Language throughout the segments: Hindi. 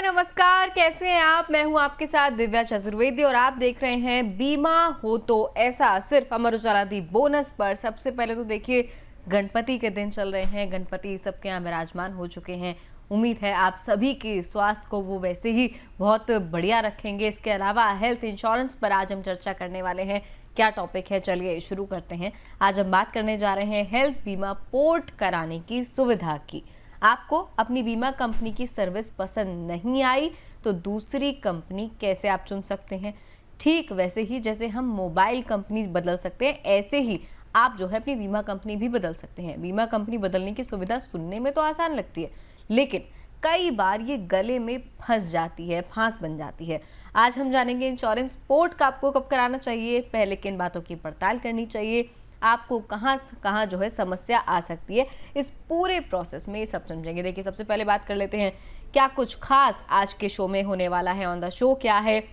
नमस्कार, कैसे हैं आप। मैं हूं आपके साथ दिव्या चतुर्वेदी और आप देख रहे हैं बीमा हो तो ऐसा, सिर्फ अमर उजाला दी बोनस पर। सबसे पहले तो देखिए, गणपति के दिन चल रहे हैं, गणपति सबके यहाँ विराजमान हो चुके हैं। उम्मीद है आप सभी के स्वास्थ्य को वो वैसे ही बहुत बढ़िया रखेंगे। इसके अलावा हेल्थ इंश्योरेंस पर आज हम चर्चा करने वाले हैं। क्या टॉपिक है, चलिए शुरू करते हैं। आज हम बात करने जा रहे हैं हेल्थ बीमा पोर्ट कराने की सुविधा की। आपको अपनी बीमा कंपनी की सर्विस पसंद नहीं आई तो दूसरी कंपनी कैसे आप चुन सकते हैं। ठीक वैसे ही जैसे हम मोबाइल कंपनी बदल सकते हैं, ऐसे ही आप जो है अपनी बीमा कंपनी भी बदल सकते हैं। बीमा कंपनी बदलने की सुविधा सुनने में तो आसान लगती है, लेकिन कई बार ये गले में फंस जाती है, फांस बन जाती है। आज हम जानेंगे इंश्योरेंस पोर्ट का आपको कब कराना चाहिए, पहले किन बातों की पड़ताल करनी चाहिए, आपको कहाँ जो है समस्या आ सकती है। इस पूरे प्रोसेस में ये सब समझेंगे। देखिए, सबसे पहले बात कर लेते हैं क्या कुछ खास आज के शो में होने वाला है। ऑन द शो क्या है,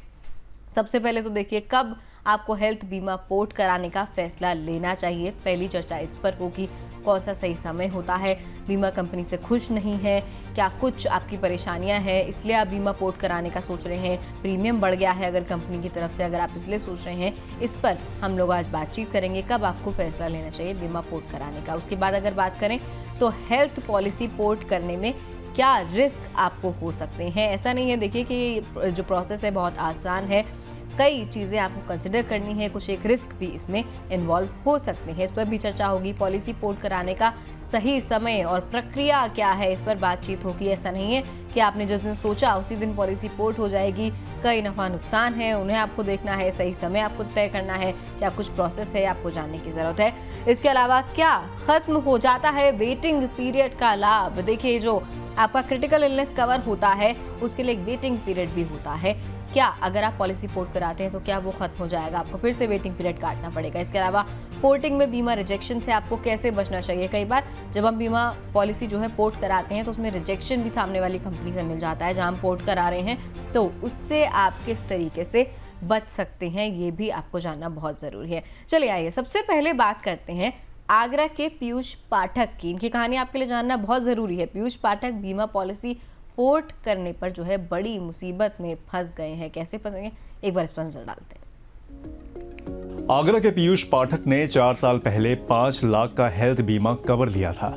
सबसे पहले तो देखिए कब आपको हेल्थ बीमा पोर्ट कराने का फैसला लेना चाहिए। पहली चर्चा इस पर होगी, कौन सा सही समय होता है। बीमा कंपनी से खुश नहीं है, क्या कुछ आपकी परेशानियां हैं इसलिए आप बीमा पोर्ट कराने का सोच रहे हैं, प्रीमियम बढ़ गया है अगर कंपनी की तरफ से, अगर आप इसलिए सोच रहे हैं। इस पर हम लोग आज बातचीत करेंगे, कब आपको फैसला लेना चाहिए बीमा पोर्ट कराने का। उसके बाद अगर बात करें तो हेल्थ पॉलिसी पोर्ट करने में क्या रिस्क आपको हो सकते हैं। ऐसा नहीं है देखिए कि जो प्रोसेस है बहुत आसान है, कई चीज़ें आपको कंसिडर करनी है, कुछ एक रिस्क भी इसमें इन्वॉल्व हो सकते हैं। इस पर भी चर्चा होगी। पॉलिसी पोर्ट कराने का सही समय और प्रक्रिया क्या है, इस पर बातचीत होगी। ऐसा नहीं है कि आपने जिस दिन सोचा उसी दिन पॉलिसी पोर्ट हो जाएगी। कई नफा नुकसान है, उन्हें आपको देखना है, सही समय आपको तय करना है, क्या कुछ प्रोसेस है आपको जानने की ज़रूरत है। इसके अलावा क्या ख़त्म हो जाता है वेटिंग पीरियड का लाभ। देखिए, जो आपका क्रिटिकल इलनेस कवर होता है उसके लिए एक वेटिंग पीरियड भी होता है। क्या अगर आप पॉलिसी पोर्ट कराते हैं तो क्या वो खत्म हो जाएगा, आपको फिर से वेटिंग पीरियड काटना पड़ेगा। इसके अलावा पोर्टिंग में बीमा रिजेक्शन से आपको कैसे बचना चाहिए। कई बार जब हम बीमा पॉलिसी जो है पोर्ट कराते हैं तो उसमें रिजेक्शन भी सामने वाली कंपनी से मिल जाता है जहां हम पोर्ट करा रहे हैं, तो उससे आप किस तरीके से बच सकते हैं ये भी आपको जानना बहुत ज़रूरी है। चलिए आइए सबसे पहले बात करते हैं आगरा के पीयूष पाठक की। इनकी कहानी आपके लिए जानना बहुत ज़रूरी है। पीयूष पाठक बीमा पॉलिसी पोर्ट करने पर जो है बड़ी मुसीबत में फंस गए हैं। कैसे फंसेंगे, एक बार इस पर नजर डालते हैं। आगरा के पीयूष पाठक ने 4 साल पहले 5 लाख का हेल्थ बीमा कवर लिया था।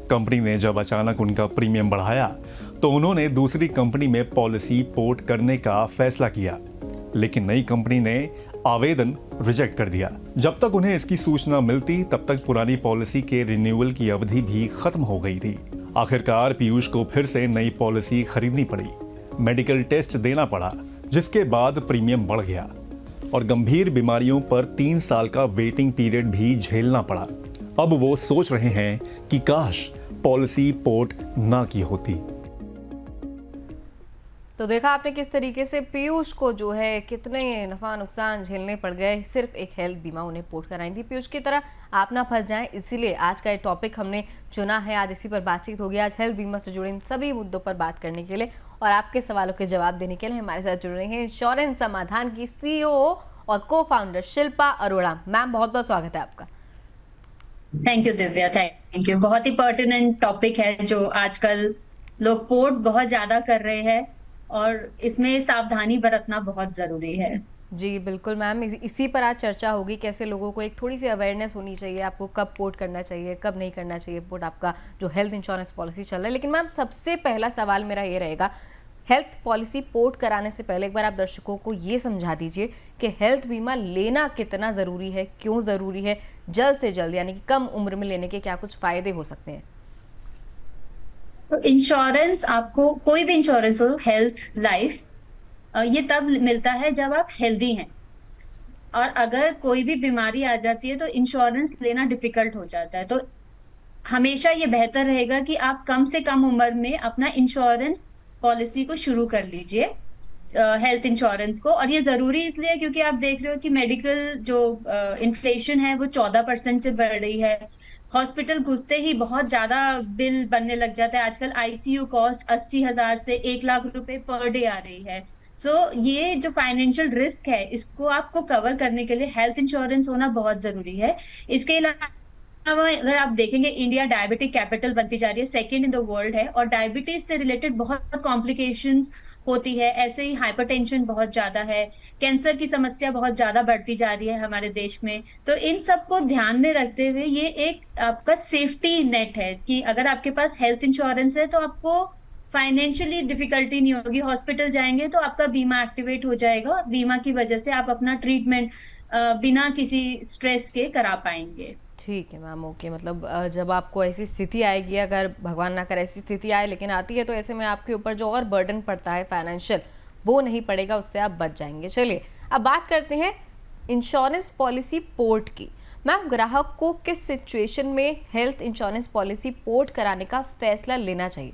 कंपनी ने जब अचानक उनका प्रीमियम बढ़ाया तो उन्होंने दूसरी कंपनी में पॉलिसी पोर्ट करने का फैसला किया, लेकिन नई कंपनी ने आवेदन रिजेक्ट कर दिया। जब तक उन्हें इसकी सूचना मिलती तब तक पुरानी पॉलिसी के रिन्यूअल की अवधि भी खत्म हो गई थी। आखिरकार पीयूष को फिर से नई पॉलिसी खरीदनी पड़ी, मेडिकल टेस्ट देना पड़ा, जिसके बाद प्रीमियम बढ़ गया और गंभीर बीमारियों पर 3 साल का वेटिंग पीरियड भी झेलना पड़ा। अब वो सोच रहे हैं कि काश पॉलिसी पोर्ट ना की होती। तो देखा आपने किस तरीके से पीयूष को जो है कितने नफा नुकसान झेलने पड़ गए, सिर्फ एक हेल्थ बीमा उन्हें पोर्ट कराई थी। पीयूष की तरह आप ना फंस जाएं, इसीलिए आज का ये टॉपिक हमने चुना है। आज इसी पर बातचीत होगी। आज हेल्थ बीमा से जुड़े इन सभी मुद्दों पर बात करने के लिए और आपके सवालों के जवाब देने के लिए हमारे साथ जुड़ रहे हैं इंश्योरेंस समाधान की CEO और को फाउंडर शिल्पा अरोड़ा। मैम, बहुत बहुत स्वागत है आपका। Thank you Divya, thank you. बहुत ही पर्टिनेंट टॉपिक है जो आजकल लोग पोर्ट बहुत ज्यादा कर रहे हैं और इसमें सावधानी बरतना बहुत जरूरी है। जी बिल्कुल मैम, इसी पर आज चर्चा होगी। कैसे लोगों को एक थोड़ी सी अवेयरनेस होनी चाहिए, आपको कब पोर्ट करना चाहिए, कब नहीं करना चाहिए पोर्ट, आपका जो हेल्थ इंश्योरेंस पॉलिसी चल रहा है। लेकिन मैम, सबसे पहला सवाल मेरा ये रहेगा, हेल्थ पॉलिसी पोर्ट कराने से पहले एक बार आप दर्शकों को ये समझा दीजिए कि हेल्थ बीमा लेना कितना ज़रूरी है, क्यों ज़रूरी है, जल्द से जल्द यानी कि कम उम्र में लेने के क्या कुछ फ़ायदे हो सकते हैं। तो इंश्योरेंस, आपको कोई भी इंश्योरेंस हो, हेल्थ, लाइफ, ये तब मिलता है जब आप हेल्दी हैं। और अगर कोई भी बीमारी आ जाती है तो इंश्योरेंस लेना डिफिकल्ट हो जाता है। तो हमेशा ये बेहतर रहेगा कि आप कम से कम उम्र में अपना इंश्योरेंस पॉलिसी को शुरू कर लीजिए, हेल्थ इंश्योरेंस को। और ये जरूरी इसलिए क्योंकि आप देख रहे हो कि मेडिकल जो इन्फ्लेशन है वो 14% से बढ़ रही है। हॉस्पिटल घुसते ही बहुत ज्यादा बिल बनने लग जाता है। आजकल ICU कॉस्ट 80,000 से 1 लाख रुपए पर डे आ रही है। ये जो फाइनेंशियल रिस्क है इसको आपको कवर करने के लिए हेल्थ इंश्योरेंस होना बहुत जरूरी है। इसके अलावा अगर आप देखेंगे, इंडिया डायबिटिक कैपिटल बनती जा रही है, सेकंड इन द वर्ल्ड है, और डायबिटीज से रिलेटेड बहुत कॉम्प्लिकेशंस होती है, ऐसे ही हाइपरटेंशन बहुत ज्यादा है, कैंसर की समस्या बहुत ज्यादा बढ़ती जा रही है हमारे देश में। तो इन सबको ध्यान में रखते हुए ये एक आपका सेफ्टी नेट है कि अगर आपके पास हेल्थ इंश्योरेंस है तो आपको फाइनेंशियली डिफिकल्टी नहीं होगी, हॉस्पिटल जाएंगे तो आपका बीमा एक्टिवेट हो जाएगा और बीमा की वजह से आप अपना ट्रीटमेंट बिना किसी स्ट्रेस के करा पाएंगे। ठीक है मैम, ओके। मतलब जब आपको ऐसी स्थिति आएगी, अगर भगवान ना करे ऐसी स्थिति आए लेकिन आती है, तो ऐसे में आपके ऊपर जो और बर्डन पड़ता है फाइनेंशियल, वो नहीं पड़ेगा, उससे आप बच जाएंगे। चलिए अब बात करते हैं इंश्योरेंस पॉलिसी पोर्ट की। मैम, ग्राहक को किस सिचुएशन में हेल्थ इंश्योरेंस पॉलिसी पोर्ट कराने का फैसला लेना चाहिए?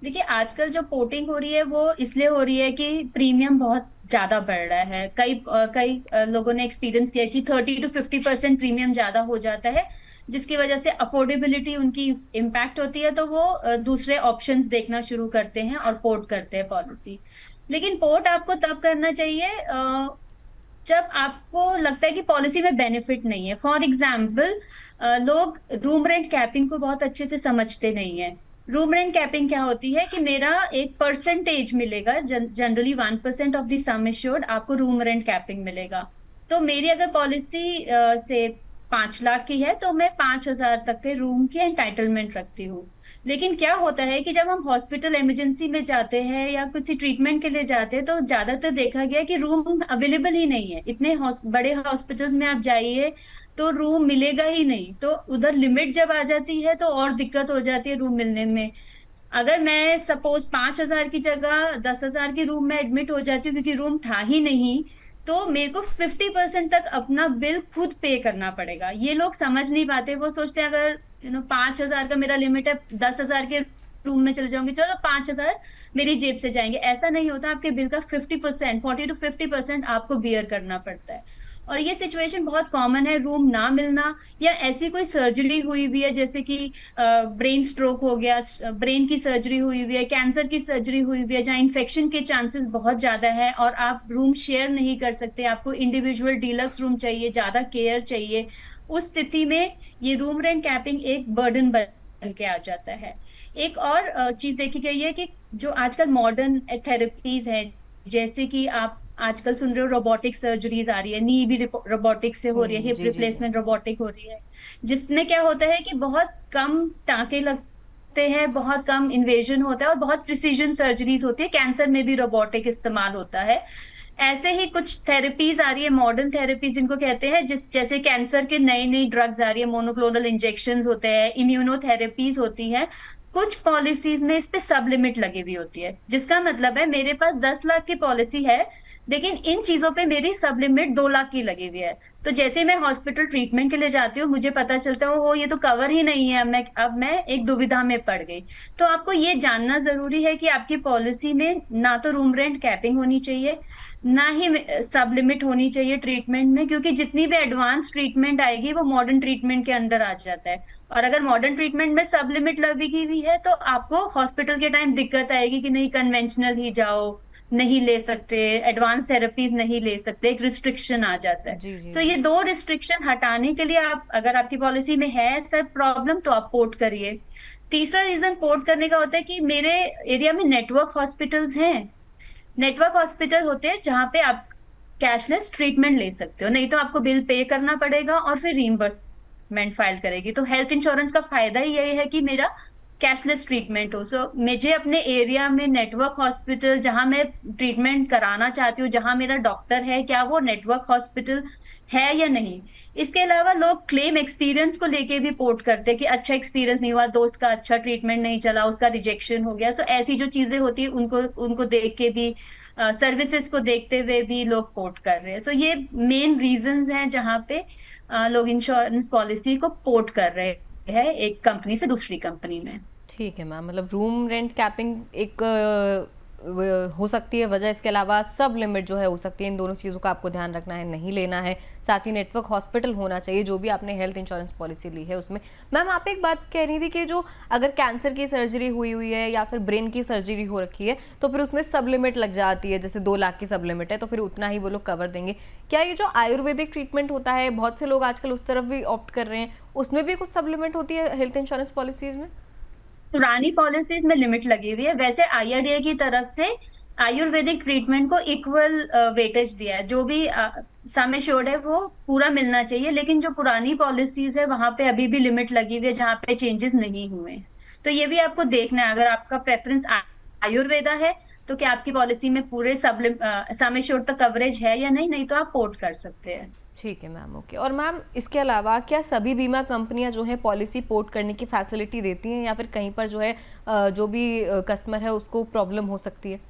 देखिए, आजकल जो पोर्टिंग हो रही है वो इसलिए हो रही है कि प्रीमियम बहुत ज्यादा बढ़ रहा है। कई लोगों ने एक्सपीरियंस किया कि 30 to 50% प्रीमियम ज्यादा हो जाता है, जिसकी वजह से अफोर्डेबिलिटी उनकी इम्पैक्ट होती है, तो वो दूसरे ऑप्शंस देखना शुरू करते हैं और पोर्ट करते हैं पॉलिसी। लेकिन पोर्ट आपको तब करना चाहिए जब आपको लगता है कि पॉलिसी में बेनिफिट नहीं है। फॉर एग्जाम्पल, लोग रूम रेंट कैपिंग को बहुत अच्छे से समझते नहीं है। रूम रेंट कैपिंग क्या होती है कि मेरा एक परसेंटेज मिलेगा, generally 1% of the sum assured आपको रूम रेंट कैपिंग मिलेगा। तो मेरी अगर पॉलिसी से 5 लाख की है तो मैं 5,000 तक के रूम की एंटाइटलमेंट रखती हूँ। लेकिन क्या होता है कि जब हम हॉस्पिटल इमरजेंसी में जाते हैं या किसी ट्रीटमेंट के लिए जाते हैं तो ज्यादातर देखा गया कि रूम अवेलेबल ही नहीं है। इतने बड़े हॉस्पिटल्स में आप जाइए तो रूम मिलेगा ही नहीं, तो उधर लिमिट जब आ जाती है तो और दिक्कत हो जाती है रूम मिलने में। अगर मैं सपोज 5,000 की जगह 10,000 की रूम में एडमिट हो जाती हूँ क्योंकि रूम था ही नहीं, तो मेरे को 50% तक अपना बिल खुद पे करना पड़ेगा। ये लोग समझ नहीं पाते, वो सोचते हैं अगर 5,000 का मेरा लिमिट है, 10,000 के रूम में चले जाऊंगी, चलो 5,000 मेरी जेब से जाएंगे। ऐसा नहीं होता, आपके बिल का 50%, 40 to 50% आपको बियर करना पड़ता है। और ये सिचुएशन बहुत कॉमन है, रूम ना मिलना या ऐसी कोई सर्जरी हुई हुई है जैसे कि ब्रेन स्ट्रोक हो गया, ब्रेन की सर्जरी हुई हुई है, कैंसर की सर्जरी हुई हुई है, जहाँ इन्फेक्शन के चांसेस बहुत ज्यादा है और आप रूम शेयर नहीं कर सकते, आपको इंडिविजुअल डीलक्स रूम चाहिए, ज्यादा केयर चाहिए। उस स्थिति में ये रूम रेंट कैपिंग एक बर्डन बन के आ जाता है। एक और चीज देखी गई है कि जो आजकल मॉडर्न थेरेपीज है, जैसे कि आप आजकल सुन रहे हो रोबोटिक सर्जरीज आ रही है, नी भी रोबोटिक से हो रही है, हिप जी जी जी। रिप्लेसमेंट रोबोटिक हो रही है, जिसमें क्या होता है कि बहुत कम टांके लगते हैं, बहुत कम इन्वेजन होता है और बहुत प्रिसीजन सर्जरीज होती है। कैंसर में भी रोबोटिक इस्तेमाल होता है। ऐसे ही कुछ थेरेपीज आ रही है, मॉडर्न थेरेपीज जिनको कहते हैं, जैसे कैंसर के नई नई ड्रग्स आ रही है, मोनोक्लोनल इंजेक्शंस होते हैं, इम्यूनोथेरेपीज होती है। कुछ पॉलिसीज में इस पे सब लिमिट लगी हुई होती है, जिसका मतलब है मेरे पास 10 लाख की पॉलिसी है लेकिन इन चीजों पे मेरी सब लिमिट 2 लाख की लगी हुई है। तो जैसे मैं हॉस्पिटल ट्रीटमेंट के लिए जाती हूँ, मुझे पता चलता है वो ये तो कवर ही नहीं है, अब मैं एक दुविधा में पड़ गई। तो आपको ये जानना जरूरी है कि आपकी पॉलिसी में ना तो रूम रेंट कैपिंग होनी चाहिए, ना ही सब लिमिट होनी चाहिए ट्रीटमेंट में, क्योंकि जितनी भी एडवांस ट्रीटमेंट आएगी वो मॉडर्न ट्रीटमेंट के अंडर आ जाता है। और अगर मॉडर्न ट्रीटमेंट में सब लिमिट लगी हुई है तो आपको हॉस्पिटल के टाइम दिक्कत आएगी कि नहीं कन्वेंशनल ही जाओ, नहीं ले सकते, एडवांस थेरेपीज नहीं ले सकते, एक रिस्ट्रिक्शन आ जाता है। जी जी तो जी। ये 2 रिस्ट्रिक्शन हटाने के लिए आप, अगर आपकी पॉलिसी में है सब प्रॉब्लम, तो आप पोर्ट करिए। तीसरा रीजन पोर्ट करने का होता है कि मेरे एरिया में नेटवर्क हॉस्पिटल्स हैं। नेटवर्क हॉस्पिटल होते हैं जहाँ पे आप कैशलेस ट्रीटमेंट ले सकते हो, नहीं तो आपको बिल पे करना पड़ेगा और फिर रीइंबर्समेंट फाइल करेगी। तो हेल्थ इंश्योरेंस का फायदा ही यही है कि मेरा कैशलेस ट्रीटमेंट हो। सो मुझे अपने एरिया में नेटवर्क हॉस्पिटल जहां मैं ट्रीटमेंट कराना चाहती हूँ, जहां मेरा डॉक्टर है, क्या वो नेटवर्क हॉस्पिटल है या नहीं। इसके अलावा लोग क्लेम एक्सपीरियंस को लेके भी पोर्ट करते हैं कि अच्छा एक्सपीरियंस नहीं हुआ, दोस्त का अच्छा ट्रीटमेंट नहीं चला, उसका रिजेक्शन हो गया। सो ऐसी जो चीजें होती है उनको उनको देख के भी, सर्विसेज को देखते हुए भी लोग पोर्ट कर रहे हैं। सो ये मेन रीजंस हैं जहाँ पे लोग इंश्योरेंस पॉलिसी को पोर्ट कर रहे हैं एक कंपनी से दूसरी कंपनी में। ठीक है मैम, मतलब रूम रेंट कैपिंग एक हो सकती है वजह, इसके अलावा सब लिमिट जो है हो सकती है। इन दोनों चीज़ों का आपको ध्यान रखना है, नहीं लेना है। साथ ही नेटवर्क हॉस्पिटल होना चाहिए जो भी आपने हेल्थ इंश्योरेंस पॉलिसी ली है उसमें। मैम, आप एक बात कह रही थी कि जो अगर कैंसर की सर्जरी हुई हुई है या फिर ब्रेन की सर्जरी हो रखी है तो फिर उसमें सब लिमिट लग जाती है, जैसे 2 लाख की सब लिमिट है तो फिर उतना ही वो लोग कवर देंगे। क्या ये जो आयुर्वेदिक ट्रीटमेंट होता है, बहुत से लोग आजकल उस तरफ भी ऑप्ट कर रहे हैं, उसमें भी कुछ सब लिमिट होती है हेल्थ इंश्योरेंस पॉलिसीज में? पुरानी पॉलिसीज में लिमिट लगी हुई है, वैसे आईआरडीए की तरफ से आयुर्वेदिक ट्रीटमेंट को इक्वल वेटेज दिया है। जो भी सम एश्योर्ड है वो पूरा मिलना चाहिए, लेकिन जो पुरानी पॉलिसीज है वहां पे अभी भी लिमिट लगी हुई है जहाँ पे चेंजेस नहीं हुए हैं। तो ये भी आपको देखना है, अगर आपका प्रेफरेंस आयुर्वेदा है तो क्या आपकी पॉलिसी में पूरे सम एश्योर्ड तक कवरेज है या नहीं, नहीं तो आप पोर्ट कर सकते हैं। ठीक है मैम, ओके। और मैम इसके अलावा क्या सभी बीमा कंपनियां जो है पॉलिसी पोर्ट करने की फैसिलिटी देती हैं, या फिर कहीं पर जो है जो भी कस्टमर है उसको प्रॉब्लम हो सकती है?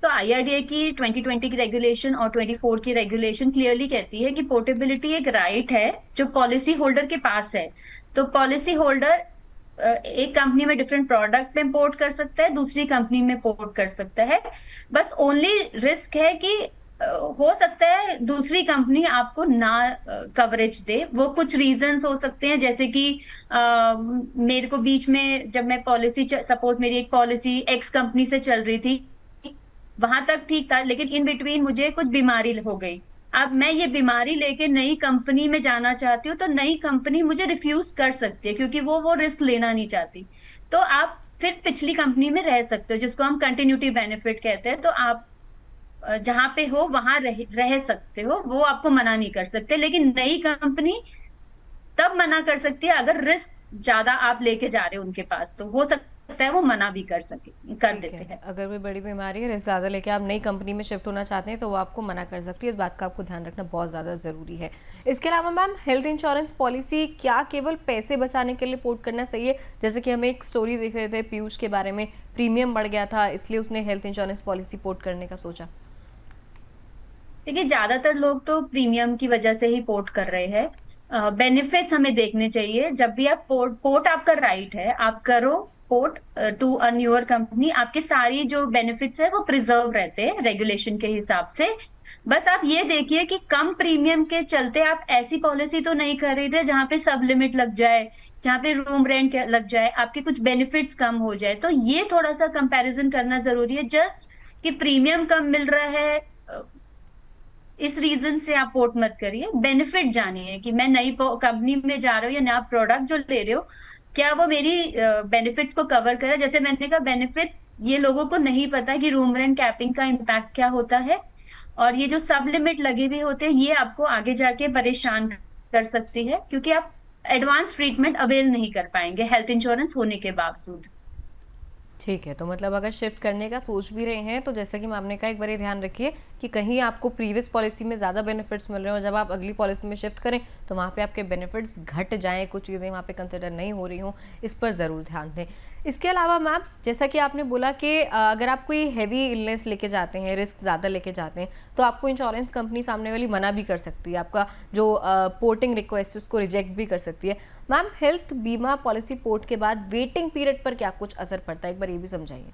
तो आईआरडीए की 2020 की रेगुलेशन और 24 की रेगुलेशन क्लियरली कहती है कि पोर्टेबिलिटी एक राइट है जो पॉलिसी होल्डर के पास है। तो पॉलिसी होल्डर एक कंपनी में डिफरेंट प्रोडक्ट में पोर्ट कर सकता है, दूसरी कंपनी में पोर्ट कर सकता है। बस ओनली रिस्क है कि हो सकता है दूसरी कंपनी आपको ना कवरेज दे। वो कुछ रीजंस हो सकते हैं, जैसे कि मेरे को बीच में जब मैं पॉलिसी, सपोज मेरी एक पॉलिसी एक्स कंपनी से चल रही थी, वहां तक ठीक था, लेकिन इन बिटवीन मुझे कुछ बीमारी हो गई। अब मैं ये बीमारी लेके नई कंपनी में जाना चाहती हूँ, तो नई कंपनी मुझे रिफ्यूज कर सकती है क्योंकि वो रिस्क लेना नहीं चाहती। तो आप फिर पिछली कंपनी में रह सकते हो, जिसको हम कंटिन्यूटी बेनिफिट कहते हैं। तो आप जहां पे हो वहां रह सकते हो, वो आपको मना नहीं कर सकते। लेकिन नई कंपनी तब मना कर सकती है अगर रिस्क ज्यादा आप लेके जा रहे हो उनके पास, तो हो सकता है वो मना भी कर ठीक देते है, हैं। अगर कोई बड़ी बीमारी है, रिस्क ज़्यादा लेके आप नई कंपनी में शिफ्ट होना चाहते हैं तो वो आपको मना कर सकती है। इस बात का आपको ध्यान रखना बहुत ज़्यादा ज़रूरी है। इसके अलावा मैम हेल्थ इंश्योरेंस पॉलिसी क्या केवल पैसे बचाने के लिए पोर्ट करना सही है? जैसे कि हमें एक स्टोरी देख रहे थे पीयूष के बारे में, प्रीमियम बढ़ गया था इसलिए उसने हेल्थ इंश्योरेंस पॉलिसी पोर्ट करने का सोचा। देखिए, ज्यादातर लोग तो प्रीमियम की वजह से ही पोर्ट कर रहे हैं। बेनिफिट्स हमें देखने चाहिए। जब भी आप पोर्ट आपका राइट है, आप करो port to a newer company, आपके सारी जो बेनिफिट्स है वो प्रिजर्व रहते हैं रेगुलेशन के हिसाब से। बस आप ये देखिए कि कम प्रीमियम के चलते आप ऐसी पॉलिसी तो नहीं खरीद रहे जहां पे सब लिमिट लग जाए, जहां पे रूम रेंट लग जाए, आपके कुछ बेनिफिट्स कम हो जाए। तो ये थोड़ा सा कंपैरिजन करना जरूरी है। जस्ट कि प्रीमियम कम मिल रहा है इस रीजन से आप पोर्ट मत करिए। बेनिफिट जानिए कि मैं नई कंपनी में जा रहा हूँ या नया प्रोडक्ट जो ले रहे हो, क्या वो मेरी बेनिफिट्स को कवर करे। जैसे मैंने कहा, बेनिफिट्स ये लोगों को नहीं पता कि रूम रेंट कैपिंग का इम्पैक्ट क्या होता है, और ये जो सब लिमिट लगे हुए होते हैं ये आपको आगे जाके परेशान कर सकती है, क्योंकि आप एडवांस ट्रीटमेंट अवेल नहीं कर पाएंगे हेल्थ इंश्योरेंस होने के बावजूद। ठीक है, तो मतलब अगर शिफ्ट करने का सोच भी रहे हैं तो जैसा कि मैम ने कहा, एक बार ये ध्यान रखिए कि कहीं आपको प्रीवियस पॉलिसी में ज़्यादा बेनिफिट्स मिल रहे हो, जब आप अगली पॉलिसी में शिफ्ट करें तो वहाँ पे आपके बेनिफिट्स घट जाएं, कुछ चीज़ें वहाँ पे कंसिडर नहीं हो रही हों, इस पर ज़रूर ध्यान दें। इसके अलावा मैम जैसा कि आपने बोला कि अगर आप कोई हैवी इलनेस लेके जाते हैं, रिस्क ज़्यादा लेके जाते हैं, तो आपको इंश्योरेंस कंपनी सामने वाली मना भी कर सकती है, आपका जो पोर्टिंग रिक्वेस्ट उसको रिजेक्ट भी कर सकती है। मैम हेल्थ बीमा पॉलिसी पोर्ट के बाद वेटिंग पीरियड पर क्या कुछ असर पड़ता है, एक बार ये भी समझाइए।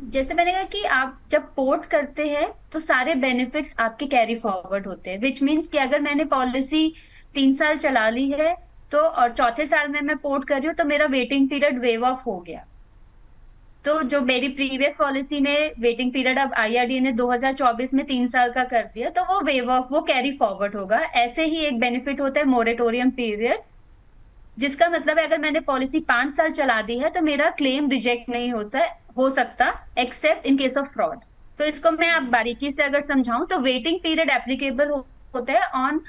जैसे मैंने कहा कि आप जब पोर्ट करते हैं तो सारे बेनिफिट्स आपके कैरी फॉरवर्ड होते हैं, विच मीन्स कि अगर मैंने पॉलिसी 3 साल चला ली है तो और चौथे साल में मैं पोर्ट कर रही हूँ, तो मेरा वेटिंग पीरियड वेव ऑफ हो गया। तो जो मेरी प्रीवियस पॉलिसी में वेटिंग पीरियड अब आईआरडीए ने 2024 में 3 साल का कर दिया, तो वो वेव ऑफ, वो कैरी फॉरवर्ड होगा। ऐसे ही एक बेनिफिट होता है मोरेटोरियम पीरियड, जिसका मतलब है अगर मैंने पॉलिसी 5 साल चला दी है तो मेरा क्लेम रिजेक्ट नहीं हो सकता accept in case of fraud. तो इसको मैं आप बारीकी से अगर समझाऊं तो वेटिंग पीरियड एप्लीकेबल होता है ऑन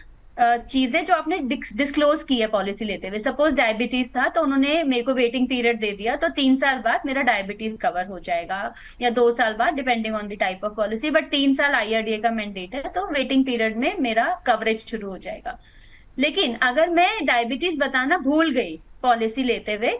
चीजें जो आपने डिस्क्लोज की है पॉलिसी लेते हुए। सपोज डायबिटीज था तो उन्होंने मेरे को वेटिंग पीरियड दे दिया, तो 3 साल बाद मेरा डायबिटीज कवर हो जाएगा, या 2 साल बाद, depending on the type of policy. But 3 साल आईआरडीए का मैंडेट है, तो वेटिंग पीरियड में मेरा कवरेज शुरू हो जाएगा। लेकिन अगर मैं डायबिटीज बताना भूल गई पॉलिसी लेते हुए,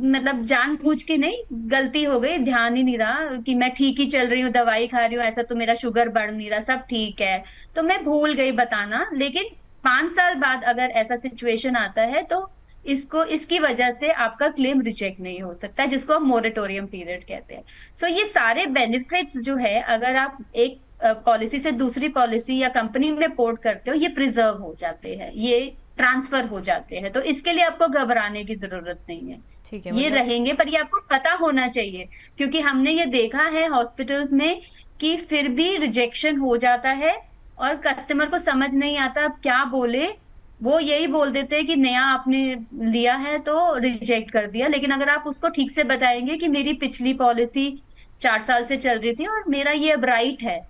मतलब जानबूझ के नहीं, गलती हो गई, ध्यान ही नहीं रहा कि मैं ठीक ही चल रही हूँ, दवाई खा रही हूँ, ऐसा तो मेरा शुगर बढ़ नहीं रहा, सब ठीक है, तो मैं भूल गई बताना। लेकिन 5 साल बाद अगर ऐसा सिचुएशन आता है तो इसकी वजह से आपका क्लेम रिजेक्ट नहीं हो सकता, जिसको हम मोरेटोरियम पीरियड कहते हैं। सो ये सारे बेनिफिट्स जो है, अगर आप एक पॉलिसी से दूसरी पॉलिसी या कंपनी में पोर्ट करते हो, ये प्रिजर्व हो जाते हैं, ये ट्रांसफर हो जाते हैं। तो इसके लिए आपको घबराने की जरूरत नहीं है। ठीक है, ये मतलब रहेंगे, पर ये आपको पता होना चाहिए, क्योंकि हमने ये देखा है हॉस्पिटल्स में कि फिर भी रिजेक्शन हो जाता है और कस्टमर को समझ नहीं आता अब क्या बोले वो यही बोल देते हैं कि नया आपने लिया है तो रिजेक्ट कर दिया, लेकिन अगर आप उसको ठीक से बताएंगे कि मेरी पिछली पॉलिसी 4 साल से चल रही थी और मेरा ये अब राइट है,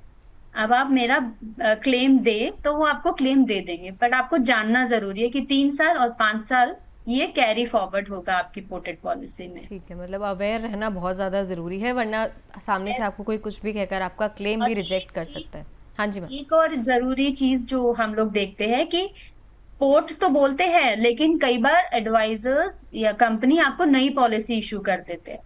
अब आप मेरा क्लेम दे, तो वो आपको क्लेम दे देंगे। बट आपको जानना जरूरी है कि 3 साल और 5 साल ये कैरी फॉरवर्ड होगा आपकी पोर्टेड पॉलिसी में। ठीक है, मतलब अवेयर रहना बहुत ज़्यादा ज़रूरी है, वरना सामने से आपको कोई कुछ भी कहकर आपका क्लेम और भी रिजेक्ट कर सकता है। हाँ जी मैम। एक और जरूरी चीज जो हम लोग देखते हैं कि कोर्ट तो बोलते हैं, लेकिन कई बार एडवाइजर्स या कंपनी आपको नई पॉलिसी इशू कर देते हैं।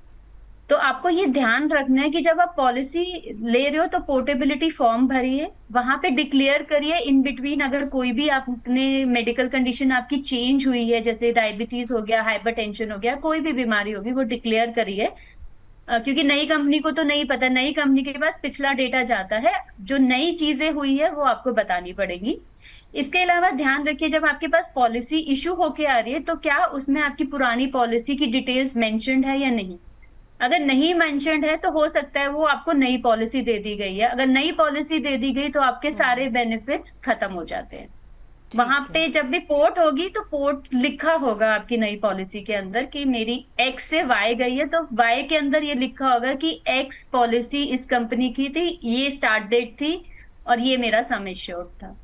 तो आपको ये ध्यान रखना है कि जब आप पॉलिसी ले रहे हो तो पोर्टेबिलिटी फॉर्म भरिए, वहां पे डिक्लेयर करिए इन बिटवीन अगर कोई भी आपने मेडिकल कंडीशन आपकी चेंज हुई है, जैसे डायबिटीज हो गया, हाइपरटेंशन हो गया, कोई भी बीमारी होगी, वो डिक्लेयर करिए। क्योंकि नई कंपनी को तो नहीं पता, नई कंपनी के पास पिछला डेटा जाता है, जो नई चीजें हुई है वो आपको बतानी पड़ेगी। इसके अलावा ध्यान रखिए, जब आपके पास पॉलिसी इशू होके आ रही है तो क्या उसमें आपकी पुरानी पॉलिसी की डिटेल्स मेंशन्ड है या नहीं। अगर नहीं मेंशन्ड है तो हो सकता है वो आपको नई पॉलिसी दे दी गई है, अगर नई पॉलिसी दे दी गई तो आपके सारे बेनिफिट्स खत्म हो जाते हैं। वहां ठीक है। पे जब भी पोर्ट होगी तो पोर्ट लिखा होगा आपकी नई पॉलिसी के अंदर कि मेरी एक्स से वाई गई है, तो वाई के अंदर ये लिखा होगा कि एक्स पॉलिसी इस कंपनी की थी, ये स्टार्ट डेट थी और ये मेरा सम एश्योर्ड था।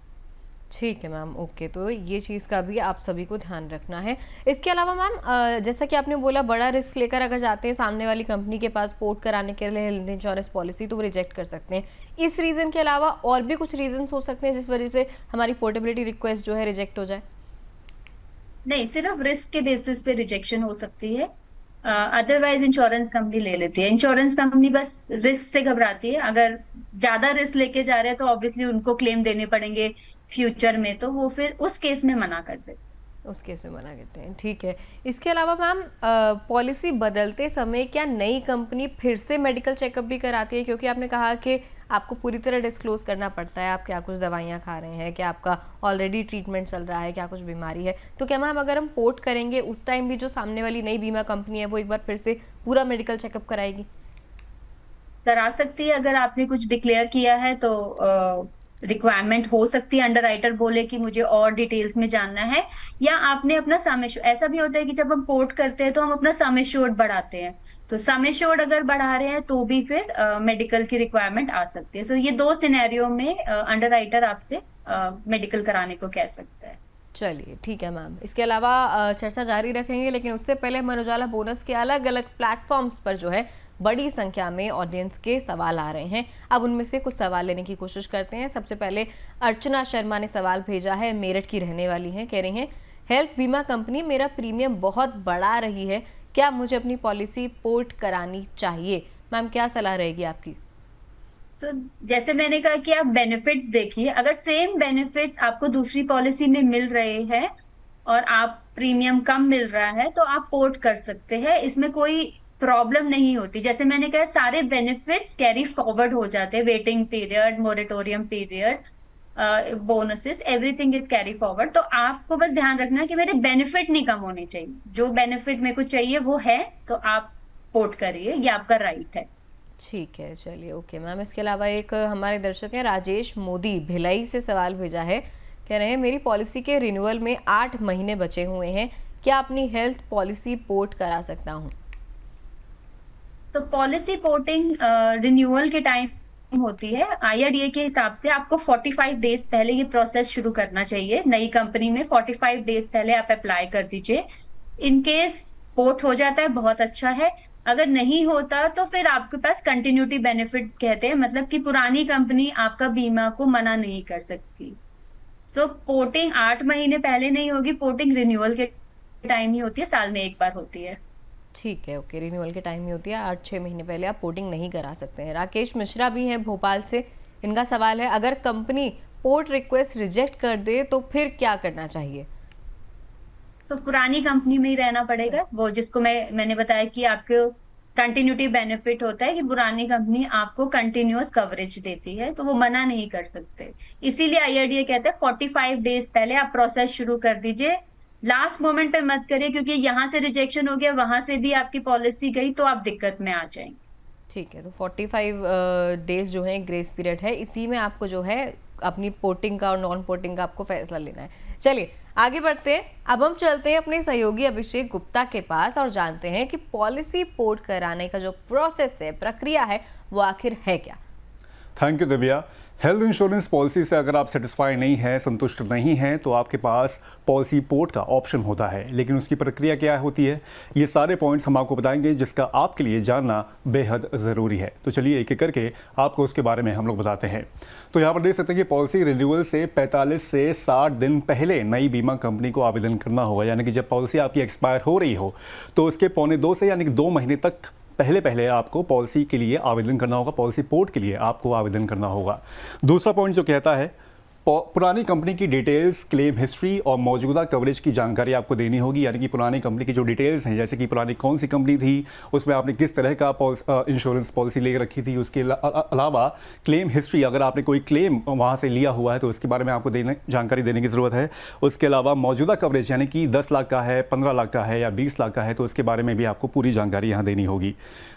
ठीक है मैम, ओके, तो ये चीज़ का भी आप सभी को ध्यान रखना है। इसके अलावा मैम, जैसा कि आपने बोला, बड़ा रिस्क लेकर अगर जाते हैं सामने वाली कंपनी के पास पोर्ट कराने के लिए हेल्थ इंश्योरेंस पॉलिसी, तो वो रिजेक्ट कर सकते हैं। इस रीज़न के अलावा और भी कुछ रीजंस हो सकते हैं जिस वजह से हमारी पोर्टेबिलिटी रिक्वेस्ट जो है रिजेक्ट हो जाए? नहीं, सिर्फ रिस्क के बेसिस पे रिजेक्शन हो सकती है, अदरवाइज इंश्योरेंस कंपनी ले लेती है। इंश्योरेंस कंपनी बस रिस्क से घबराती है, अगर ज्यादा रिस्क लेके जा रहे हैं तो ऑब्वियसली उनको क्लेम देने पड़ेंगे फ्यूचर में, तो वो फिर उस केस में मना कर देते। उस केस में मना करते हैं, ठीक है। इसके अलावा मैम, पॉलिसी बदलते समय क्या नई कंपनी फिर से मेडिकल चेकअप भी कराती है? क्योंकि आपने कहा कि आपको पूरी तरह डिस्क्लोज करना पड़ता है, आप क्या कुछ दवाइयाँ खा रहे हैं, क्या आपका ऑलरेडी ट्रीटमेंट चल रहा है, क्या कुछ बीमारी है। तो क्या मैम, अगर हम पोर्ट करेंगे उस टाइम भी जो सामने वाली नई बीमा कंपनी है वो एक बार फिर से पूरा मेडिकल चेकअप कराएगी? करा सकती है, अगर आपने कुछ डिक्लेयर किया है तो रिक्वायरमेंट हो सकती है, अंडरराइटर बोले कि मुझे और डिटेल्स में जानना है, या आपने अपना सम एश्योर्ड, ऐसा भी होता है कि जब हम पोर्ट करते हैं तो हम अपना सम एश्योर्ड बढ़ाते हैं, तो सम एश्योर्ड अगर बढ़ा रहे हैं तो भी फिर मेडिकल की रिक्वायरमेंट आ सकती है। सो ये दो सिनेरियो में अंडरराइटर आपसे मेडिकल कराने को कह सकता है। चलिए, ठीक है मैम। इसके अलावा चर्चा जारी रखेंगे, लेकिन उससे पहले अमर उजाला बोनस के अलग अलग प्लेटफॉर्म्स पर जो है बड़ी संख्या में ऑडियंस के सवाल आ रहे हैं। अब उनमें से कुछ सवाल लेने की कोशिश करते हैं। सबसे पहले अर्चना शर्मा ने सवाल भेजा है, मेरठ की रहने वाली हैं। कह रही हैं, हेल्थ बीमा कंपनी मेरा प्रीमियम बहुत बढ़ा रही है, क्या मुझे अपनी पॉलिसी पोर्ट करानी चाहिए? मैम, क्या सलाह रहेगी आपकी? तो जैसे मैंने कहा कि आप बेनिफिट्स देखिए, अगर सेम बेनिफिट्स आपको दूसरी पॉलिसी में मिल रहे हैं और आप प्रीमियम कम मिल रहा है तो आप पोर्ट कर सकते हैं, इसमें कोई प्रॉब्लम नहीं होती। जैसे मैंने कहा, सारे बेनिफिट्स कैरी फॉरवर्ड हो जाते हैं, waiting period, moratorium period, bonuses, everything is carry forward. तो आपको बस ध्यान रखना है कि मेरे बेनिफिट नहीं कम होने चाहिए, जो बेनिफिट मेरे को चाहिए वो है, तो आप पोर्ट करिए, ये आपका राइट है। ठीक है, चलिए, ओके मैम। इसके अलावा एक हमारे दर्शक हैं राजेश मोदी, भिलाई से सवाल भेजा है। कह रहे हैं, मेरी पॉलिसी के रिन्यूअल में 8 महीने बचे हुए हैं, क्या अपनी हेल्थ पॉलिसी पोर्ट करा सकता हूँ? तो पॉलिसी पोर्टिंग रिन्यूअल के टाइम होती है, आईआरडीए के हिसाब से आपको 45 डेज पहले ये प्रोसेस शुरू करना चाहिए। नई कंपनी में 45 डेज पहले आप अप्लाई कर दीजिए। इन केस पोर्ट हो जाता है बहुत अच्छा है, अगर नहीं होता तो फिर आपके पास कंटिन्यूटी बेनिफिट कहते हैं, मतलब कि पुरानी कंपनी आपका बीमा को मना नहीं कर सकती। सो पोर्टिंग 8 महीने पहले नहीं होगी, पोर्टिंग रिन्यूअल के टाइम ही होती है, साल में एक बार होती है। ठीक है, ओके, रिन्यूअल के टाइम ही होती है, 8-6 महीने पहले आप पोर्टिंग नहीं करा सकते हैं। राकेश मिश्रा भी हैं भोपाल से, इनका सवाल है, अगर कंपनी पोर्ट रिक्वेस्ट रिजेक्ट कर दे तो फिर क्या करना चाहिए? तो पुरानी कंपनी में ही रहना पड़ेगा, वो जिसको मैंने बताया कि आपको कंटिन्यूटी बेनिफिट होता है कि पुरानी कंपनी आपको कंटिन्यूअस कवरेज देती है, तो वो मना नहीं कर सकते। इसीलिए आईआरडीए कहते हैं 45 डेज पहले आप प्रोसेस शुरू कर दीजिए, लास्ट मोमेंट पे मत करिए, क्योंकि यहाँ से रिजेक्शन हो गया, वहां से भी आपकी पॉलिसी गई तो आप दिक्कत में आ जाएंगे। ठीक है, तो 45 डेज जो है ग्रेस पीरियड है, इसी में आपको जो है अपनी पोर्टिंग का और नॉन पोर्टिंग का आपको फैसला लेना है। चलिए आगे बढ़ते हैं। अब हम चलते हैं अपने सहयोगी अभिषेक गुप्ता के पास और जानते हैं कि पॉलिसी पोर्ट कराने का जो प्रोसेस है, प्रक्रिया है, वो आखिर है क्या। Thank you Divya. Health insurance policy से अगर आप सेटिस्फाई नहीं हैं, संतुष्ट नहीं हैं, तो आपके पास पॉलिसी पोर्ट का ऑप्शन होता है, लेकिन उसकी प्रक्रिया क्या होती है, ये सारे पॉइंट्स हम आपको बताएंगे, जिसका आपके लिए जानना बेहद ज़रूरी है। तो चलिए एक एक करके आपको उसके बारे में हम लोग बताते हैं। तो यहाँ पर देख सकते हैं कि पॉलिसी रिन्यूअल से 45 से 60 दिन पहले नई बीमा कंपनी को आवेदन करना होगा। यानी कि जब पॉलिसी आपकी एक्सपायर हो रही हो तो उसके पौने 2 से यानी कि 2 महीने तक पहले आपको पॉलिसी के लिए आवेदन करना होगा, पॉलिसी पोर्ट के लिए आपको आवेदन करना होगा। दूसरा पॉइंट जो कहता है, पुरानी कंपनी की डिटेल्स, क्लेम हिस्ट्री और मौजूदा कवरेज की जानकारी आपको देनी होगी। यानी कि पुरानी कंपनी की जो डिटेल्स हैं, जैसे कि पुरानी कौन सी कंपनी थी, उसमें आपने किस तरह का इंश्योरेंस पॉलिसी ले रखी थी, उसके अलावा क्लेम हिस्ट्री, अगर आपने कोई क्लेम वहाँ से लिया हुआ है तो उसके बारे में आपको जानकारी देने की ज़रूरत है। उसके अलावा मौजूदा कवरेज यानी कि 10 लाख का है, 15 लाख का है या 20 लाख का है, तो उसके बारे में भी आपको पूरी जानकारी यहाँ देनी होगी।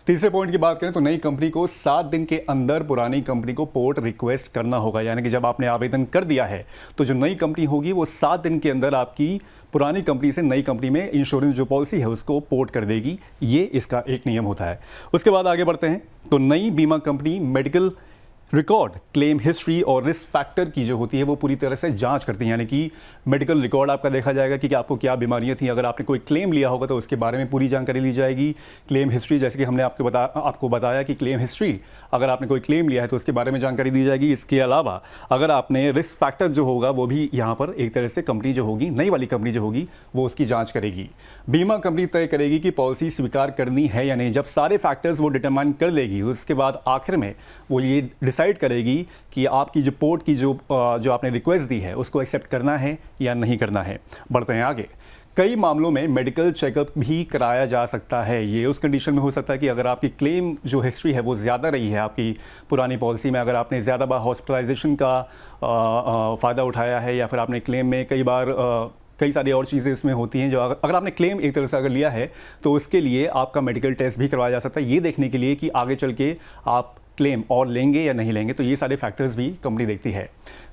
तीसरे पॉइंट की बात करें तो नई कंपनी को 7 दिन के अंदर पुरानी कंपनी को पोर्ट रिक्वेस्ट करना होगा। यानी कि जब आपने आवेदन कर दिया है तो जो नई कंपनी होगी वो 7 दिन के अंदर आपकी पुरानी कंपनी से नई कंपनी में इंश्योरेंस जो पॉलिसी है उसको पोर्ट कर देगी। ये इसका एक नियम होता है। उसके बाद आगे बढ़ते हैं तो नई बीमा company medical record, claim history और रिस्क फैक्टर की जो होती है वो पूरी तरह से जांच करती है। यानी कि मेडिकल रिकॉर्ड आपका देखा जाएगा कि आपको क्या बीमारियां थी, अगर आपने कोई क्लेम लिया होगा तो उसके बारे में पूरी जानकारी ली जाएगी। क्लेम हिस्ट्री, जैसे कि हमने आपको बताया कि क्लेम हिस्ट्री, अगर आपने कोई क्लेम लिया है तो उसके बारे में जानकारी दी जाएगी। इसके अलावा अगर आपने रिस्क फैक्टर जो होगा वो भी यहाँ पर एक तरह से कंपनी जो होगी, नई वाली कंपनी जो होगी, वो उसकी जाँच करेगी। बीमा कंपनी तय करेगी कि पॉलिसी स्वीकार करनी है या नहीं। जब सारे फैक्टर्स वो डिटरमाइन कर लेगी उसके बाद आखिर में वो ये डिसाइड करेगी कि आपकी जो पोर्ट की जो आपने रिक्वेस्ट दी है उसको एक्सेप्ट करना है या नहीं करना है। बढ़ते हैं आगे। कई मामलों में मेडिकल चेकअप भी कराया जा सकता है। ये उस कंडीशन में हो सकता है कि अगर आपकी क्लेम जो हिस्ट्री है वो ज़्यादा रही है आपकी पुरानी पॉलिसी में, अगर आपने ज़्यादा बार हॉस्पिटलाइजेशन का फ़ायदा उठाया है या फिर आपने क्लेम में कई बार कई सारी और चीज़ें इसमें होती हैं जो अगर आपने क्लेम एक तरह से अगर लिया है तो उसके लिए आपका मेडिकल टेस्ट भी करवाया जा सकता है, ये देखने के लिए कि आगे चल के आप क्लेम और लेंगे या नहीं लेंगे। तो ये सारे फैक्टर्स भी कंपनी देखती है।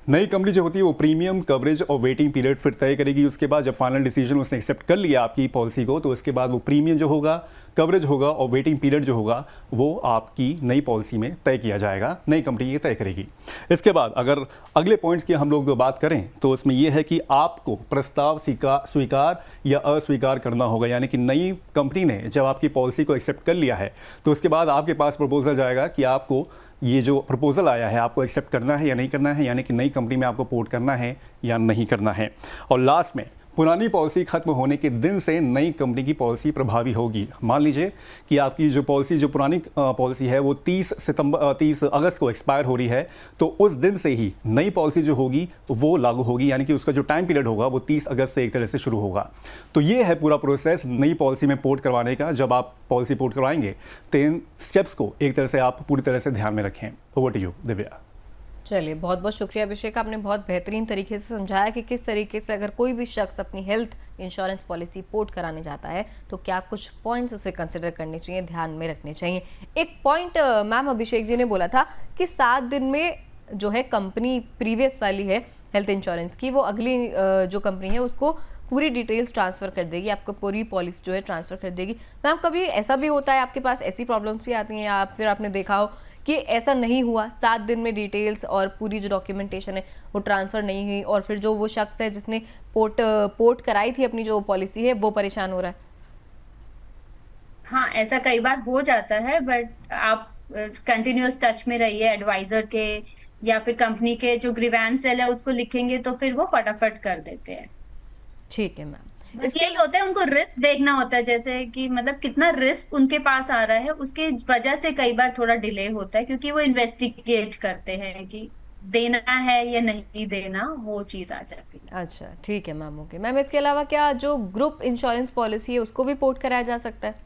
नई कंपनी जो होती है वो प्रीमियम, कवरेज और वेटिंग पीरियड फिर तय करेगी। उसके बाद जब फाइनल डिसीजन उसने एक्सेप्ट कर लिया आपकी पॉलिसी को तो उसके बाद वो प्रीमियम जो होगा, कवरेज होगा और वेटिंग पीरियड जो होगा वो आपकी नई पॉलिसी में तय किया जाएगा। नई कंपनी ये तय करेगी। इसके बाद अगर अगले पॉइंट्स की हम लोग बात करें तो उसमें ये है कि आपको प्रस्ताव स्वीकार या अस्वीकार करना होगा। यानी कि नई कंपनी ने जब आपकी पॉलिसी को एक्सेप्ट कर लिया है तो उसके बाद आपके पास प्रपोजल जाएगा कि आपको ये जो प्रपोजल आया है आपको एक्सेप्ट करना है या नहीं करना है, यानी कि नई कंपनी में आपको पोर्ट करना है या नहीं करना है। और लास्ट में पुरानी पॉलिसी खत्म होने के दिन से नई कंपनी की पॉलिसी प्रभावी होगी। मान लीजिए कि आपकी जो पॉलिसी, जो पुरानी पॉलिसी है वो 30 अगस्त को एक्सपायर हो रही है, तो उस दिन से ही नई पॉलिसी जो होगी वो लागू होगी। यानी कि उसका जो टाइम पीरियड होगा वो 30 अगस्त से एक तरह से शुरू होगा। तो ये है पूरा प्रोसेस नई पॉलिसी में पोर्ट करवाने का। जब आप पॉलिसी पोर्ट करवाएंगे तो इन स्टेप्स को एक तरह से आप पूरी तरह से ध्यान में रखें। Over to you Divya. चलिए बहुत बहुत शुक्रिया अभिषेक, आपने बहुत बेहतरीन तरीके से समझाया कि किस तरीके से अगर कोई भी शख्स अपनी हेल्थ इंश्योरेंस पॉलिसी पोर्ट कराने जाता है तो क्या कुछ पॉइंट्स उसे कंसिडर करने चाहिए, ध्यान में रखने चाहिए। एक पॉइंट मैम अभिषेक जी ने बोला था कि 7 दिन में जो है कंपनी प्रीवियस वाली है हेल्थ इंश्योरेंस की, वो अगली जो कंपनी है उसको पूरी डिटेल्स ट्रांसफ़र कर देगी, आपको पूरी पॉलिसी जो है ट्रांसफ़र कर देगी। मैम कभी ऐसा भी होता है आपके पास ऐसी प्रॉब्लम्स भी आती हैं या फिर आपने देखा हो कि ऐसा नहीं हुआ, 7 दिन में डिटेल्स और पूरी जो डॉक्यूमेंटेशन है वो ट्रांसफ़र नहीं हुई और फिर जो वो शख्स है जिसने पोर्ट कराई थी अपनी जो पॉलिसी है वो परेशान हो रहा है? हाँ, ऐसा कई बार हो जाता है, बट आप कंटिन्यूअस टच में रहिए एडवाइजर के या फिर कंपनी के जो ग्रीवेंस सेल है उसको लिखेंगे तो फिर वो फटाफट कर देते हैं। ठीक है मैम। बस यही होता है, उनको रिस्क देखना होता है, जैसे कि मतलब कितना रिस्क उनके पास आ रहा है, उसके वजह से कई बार थोड़ा डिले होता है क्योंकि वो इन्वेस्टिगेट करते हैं कि देना है या नहीं देना, वो चीज आ जाती है। अच्छा ठीक है मैम, ओके मैम। इसके अलावा क्या जो ग्रुप इंश्योरेंस पॉलिसी है उसको भी पोर्ट कराया जा सकता है?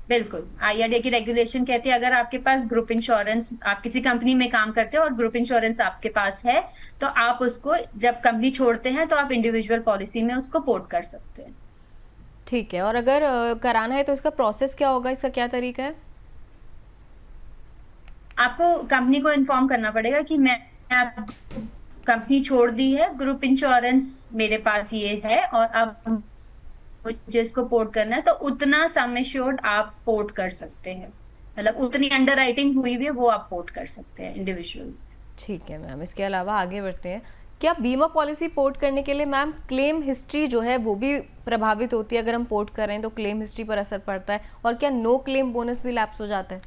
बिल्कुल, आईआरडीए की रेगुलेशन कहती है अगर आपके पास ग्रुप इंश्योरेंस, आप किसी कंपनी में काम करते हो और ग्रुप इंश्योरेंस आपके पास है तो आप उसको जब कंपनी छोड़ते हैं तो आप इंडिविजुअल पॉलिसी में उसको पोर्ट कर सकते हैं। ठीक है, और अगर कराना है तो इसका प्रोसेस क्या होगा, इसका क्या तरीका है? आपको कंपनी को इन्फॉर्म करना पड़ेगा कि मैं कंपनी छोड़ दी है, ग्रुप इंश्योरेंस मेरे पास ये है और अब मुझे इसको पोर्ट करना है, तो उतना सम एश्योर्ड आप पोर्ट कर सकते हैं, मतलब उतनी अंडर राइटिंग हुई हुई है वो आप पोर्ट कर सकते हैं इंडिविजुअल। ठीक है मैम, इसके अलावा आगे बढ़ते हैं। क्या बीमा पॉलिसी पोर्ट करने के लिए मैम क्लेम हिस्ट्री जो है वो भी प्रभावित होती है? अगर हम पोर्ट कर रहे हैं तो क्लेम हिस्ट्री पर असर पड़ता है, और क्या नो क्लेम बोनस भी लैप्स हो जाता है?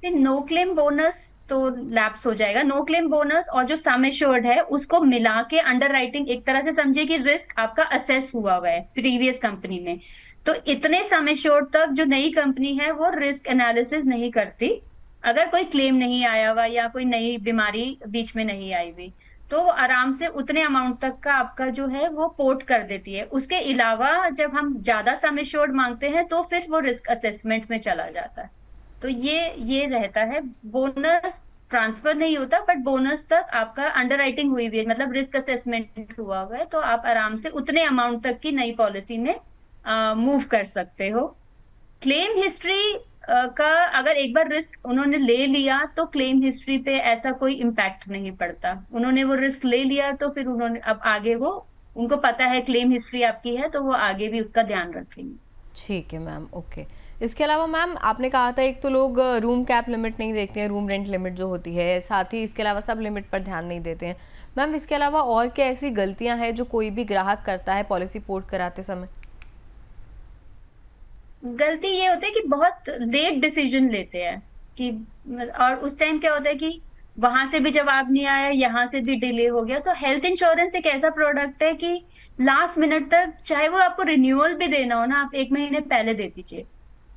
नो क्लेम बोनस तो लैप्स हो जाएगा। नो क्लेम बोनस और जो सम एश्योर्ड है उसको मिला के अंडर राइटिंग, एक तरह से समझिए कि रिस्क आपका असेस हुआ हुआ है प्रीवियस कंपनी में, तो इतने सम एश्योर्ड तक जो नई कंपनी है वो रिस्क एनालिसिस नहीं करती। अगर कोई क्लेम नहीं आया हुआ या कोई नई बीमारी बीच में नहीं आई हुई, तो वो आराम से उतने अमाउंट तक का आपका जो है वो पोर्ट कर देती है। उसके अलावा जब हम ज्यादा सम एश्योर्ड मांगते हैं तो फिर वो रिस्क असेसमेंट में चला जाता है। तो ये रहता है। बोनस ट्रांसफर नहीं होता, बट बोनस तक आपका अंडर राइटिंग हुई हुई है, मतलब रिस्क असेसमेंट हुआ हुआ है, तो आप आराम से उतने अमाउंट तक की नई पॉलिसी में मूव कर सकते हो। क्लेम हिस्ट्री का अगर एक बार रिस्क उन्होंने ले लिया तो क्लेम हिस्ट्री पे ऐसा कोई इम्पैक्ट नहीं पड़ता। उन्होंने वो रिस्क ले लिया तो फिर उन्होंने अब आगे वो, उनको पता है क्लेम हिस्ट्री आपकी है, तो वो आगे भी उसका ध्यान रखेंगे। ठीक है मैम, ओके। इसके अलावा मैम आपने कहा था एक तो लोग रूम कैप लिमिट नहीं देखते हैं, रूम रेंट लिमिट जो होती है, साथ ही इसके अलावा सब लिमिट पर ध्यान नहीं देते हैं। मैम इसके अलावा और क्या ऐसी गलतियां हैं जो कोई भी ग्राहक करता है पॉलिसी पोर्ट कराते समय? गलती ये होती है कि बहुत लेट डिसीजन लेते हैं कि, और उस टाइम क्या होता है कि वहां से भी जवाब नहीं आया, यहाँ से भी डिले हो गया। सो हेल्थ इंश्योरेंस एक ऐसा प्रोडक्ट है कि लास्ट मिनट तक, चाहे वो आपको रिन्यूअल भी देना हो ना, आप एक महीने पहले दे दीजिए।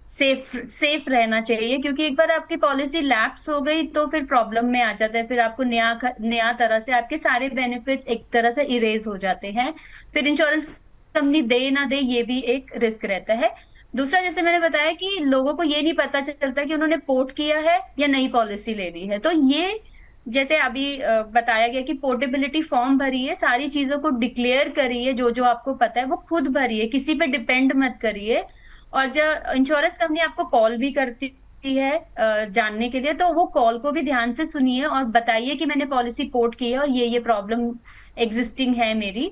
सेफ सेफ रहना चाहिए, क्योंकि एक बार आपकी पॉलिसी लैप्स हो गई तो फिर प्रॉब्लम में आ जाता है, फिर आपको नया नया तरह से आपके सारे बेनिफिट्स एक तरह से इरेज हो जाते हैं। फिर इंश्योरेंस कंपनी दे ना दे ये भी एक रिस्क रहता है। दूसरा, जैसे मैंने बताया कि लोगों को ये नहीं पता चलता कि उन्होंने पोर्ट किया है या नई पॉलिसी लेनी है, तो ये जैसे अभी बताया गया कि पोर्टेबिलिटी फॉर्म भरी है, सारी चीजों को डिक्लेयर करिए, जो जो आपको पता है वो खुद भरिए, किसी पे डिपेंड मत करिए। और जब इंश्योरेंस कंपनी आपको कॉल भी करती है जानने के लिए, तो वो कॉल को भी ध्यान से सुनिए और बताइए कि मैंने पॉलिसी पोर्ट की है और ये प्रॉब्लम एग्जिस्टिंग है मेरी।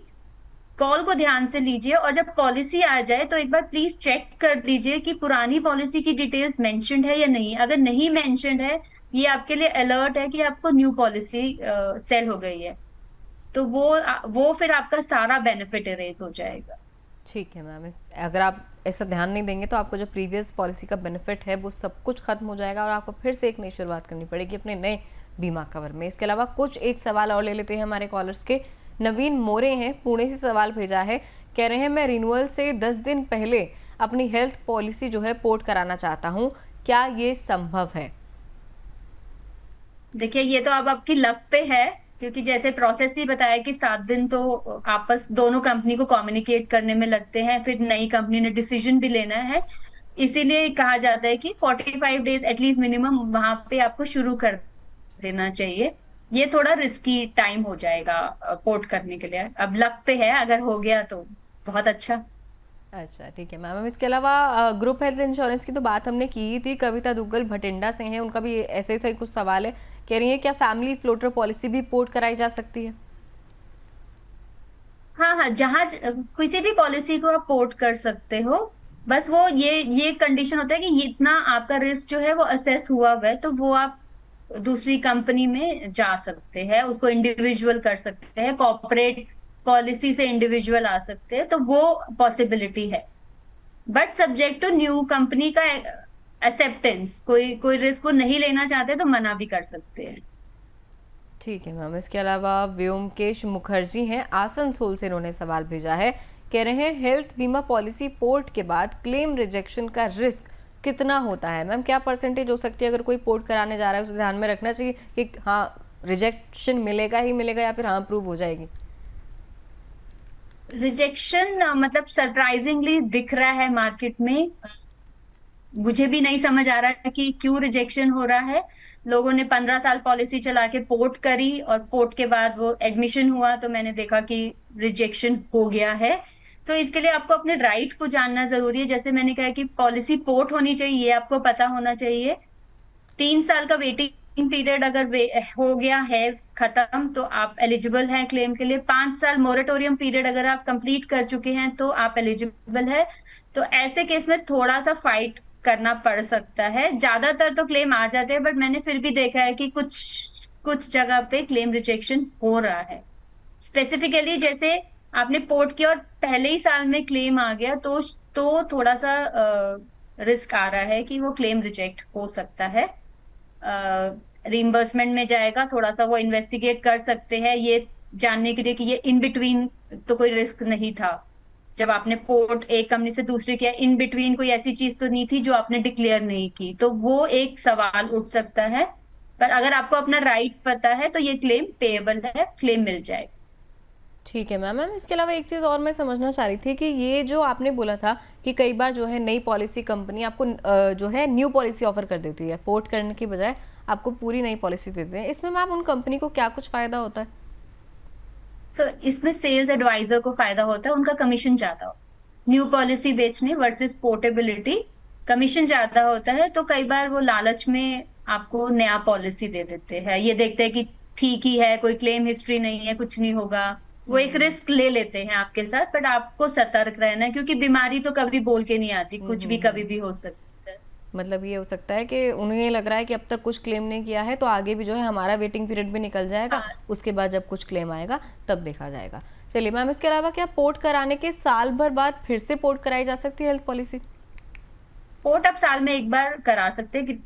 कॉल को ध्यान से लीजिए, और जब पॉलिसी आ जाए तो एक बार प्लीज चेक कर लीजिए कि पुरानी पॉलिसी की डिटेल्स मेंशन्ड है या नहीं। अगर नहीं मेंशन्ड है, ये आपके लिए अलर्ट है कि आपको न्यू पॉलिसी सेल हो गई है, तो वो फिर आपका सारा बेनिफिट इरेज हो जाएगा। ठीक है मैम, इस अगर आप ऐसा ध्यान नहीं देंगे तो आपको जो प्रीवियस पॉलिसी का बेनिफिट है वो सब कुछ खत्म हो जाएगा और आपको फिर से एक नई शुरुआत करनी पड़ेगी अपने नए बीमा कवर में। इसके अलावा कुछ एक सवाल और ले लेते हैं हमारे कॉलर्स के। नवीन मोरे हैं, पुणे से सवाल भेजा है, कह रहे हैं मैं रिन्यूअल से 10 दिन पहले अपनी हेल्थ पॉलिसी जो है पोर्ट कराना चाहता हूँ, क्या ये संभव है? देखिए, ये तो अब आपकी लक पे है, क्योंकि जैसे प्रोसेस ही बताया कि 7 दिन तो आपस दोनों कंपनी को कम्युनिकेट करने में लगते हैं, फिर नई कंपनी ने डिसीजन भी लेना है। इसीलिए कहा जाता है कि 45 डेज एटलीस्ट मिनिमम वहां पे आपको शुरू कर देना चाहिए। ये थोड़ा रिस्की टाइम हो जाएगा पोर्ट करने के लिए। अब लक पे है, अगर हो गया तो बहुत अच्छा। अच्छा ठीक है मैम। इसके अलावा ग्रुप हेल्थ इंश्योरेंस की तो बात हमने की ही थी, कविता दुग्गल भटिंडा से हैं, उनका भी ऐसे ही कुछ सवाल है। कह रही है क्या फैमिली फ्लोटर पॉलिसी भी पोर्ट कराई जा सकती है? हाँ हाँ, जहां किसी भी पॉलिसी को आप पोर्ट कर सकते हो, बस वो ये कंडीशन होता है कि ये इतना आपका रिस्क जो है वो असेस हुआ हुआ है, तो वो आप दूसरी कंपनी में जा सकते हैं, उसको इंडिविजुअल कर सकते हैं, कॉर्पोरेट पॉलिसी से इंडिविजुअल आ सकते हैं, तो वो पॉसिबिलिटी है। But subject to new company का एक्सेप्टेंस, कोई रिस्क वो नहीं लेना चाहते तो मना भी कर सकते हैं। ठीक है मैम। इसके अलावा व्योमकेश मुखर्जी हैं, आसनसोल से, इन्होंने सवाल भेजा है, कह रहे हैं हेल्थ बीमा पॉलिसी पोर्ट के बाद क्लेम रिजेक्शन का रिस्क कितना होता है? मैम क्या परसेंटेज हो सकती है? अगर कोई पोर्ट कराने जा रहा है उसे ध्यान में रखना चाहिए कि हाँ रिजेक्शन मिलेगा ही मिलेगा या फिर हाँ अप्रूव हो जाएगी? रिजेक्शन मतलब सरप्राइजिंगली दिख रहा है मार्केट में। मुझे भी नहीं समझ आ रहा कि क्यों रिजेक्शन हो रहा है। लोगों ने 15 साल पॉलिसी चला के पोर्ट करी और पोर्ट के बाद वो एडमिशन हुआ तो मैंने देखा कि रिजेक्शन हो गया है। तो इसके लिए आपको अपने राइट को जानना जरूरी है। जैसे मैंने कहा कि पॉलिसी पोर्ट होनी चाहिए, ये आपको पता होना चाहिए। 3 साल का वेटिंग पीरियड अगर हो गया है खत्म, तो आप एलिजिबल हैं क्लेम के लिए। 5 साल मोरेटोरियम पीरियड अगर आप कंप्लीट कर चुके हैं तो आप एलिजिबल है। तो ऐसे केस में थोड़ा सा फाइट करना पड़ सकता है। ज्यादातर तो क्लेम आ जाते हैं, बट मैंने फिर भी देखा है कि कुछ कुछ जगह पे क्लेम रिजेक्शन हो रहा है। स्पेसिफिकली जैसे आपने पोर्ट किया और पहले ही साल में क्लेम आ गया, तो थोड़ा सा रिस्क आ रहा है कि वो क्लेम रिजेक्ट हो सकता है। रिइम्बर्समेंट में जाएगा, थोड़ा सा वो इन्वेस्टिगेट कर सकते हैं ये जानने के लिए कि ये इन बिटवीन तो कोई रिस्क नहीं था। जब आपने पोर्ट एक कंपनी से दूसरी किया, इन बिटवीन कोई ऐसी चीज तो नहीं थी जो आपने डिक्लेयर नहीं की, तो वो एक सवाल उठ सकता है। पर अगर आपको अपना राइट पता है तो ये क्लेम पेएबल है, क्लेम मिल जाए। ठीक है मैम। इसके अलावा एक चीज़ और मैं समझना चाह रही थी कि ये जो आपने बोला था कि कई बार जो है नई पॉलिसी कंपनी आपको जो है न्यू पॉलिसी ऑफर कर देती है, पोर्ट करने की बजाय आपको पूरी नई पॉलिसी देते हैं। इसमें मैम उन कंपनी को क्या कुछ फायदा होता है? तो इसमें सेल्स एडवाइजर को फायदा होता है, उनका कमीशन ज्यादा हो। न्यू पॉलिसी बेचने वर्सेस पोर्टेबिलिटी कमीशन ज्यादा होता है, तो कई बार वो लालच में आपको नया पॉलिसी दे देते हैं। ये देखते हैं कि ठीक ही है, कोई क्लेम हिस्ट्री नहीं है, कुछ नहीं होगा, वो एक रिस्क ले लेते हैं आपके साथ। बट आपको सतर्क रहना है, क्योंकि बीमारी तो कभी बोल के नहीं आती, कुछ भी कभी भी हो सकता है। मतलब ये हो सकता है कि उन्हें लग रहा है कि अब तक कुछ क्लेम नहीं किया है, तो आगे भी जो है हमारा वेटिंग पीरियड भी निकल जाएगा, हाँ। उसके बाद जब कुछ क्लेम आएगा तब देखा जाएगा। चलिए मैम, इसके अलावा क्या पोर्ट कराने के साल भर बाद फिर से पोर्ट कराई जा सकती है हेल्थ पॉलिसी? पोर्ट आप साल में एक बार करा सकते हैं कि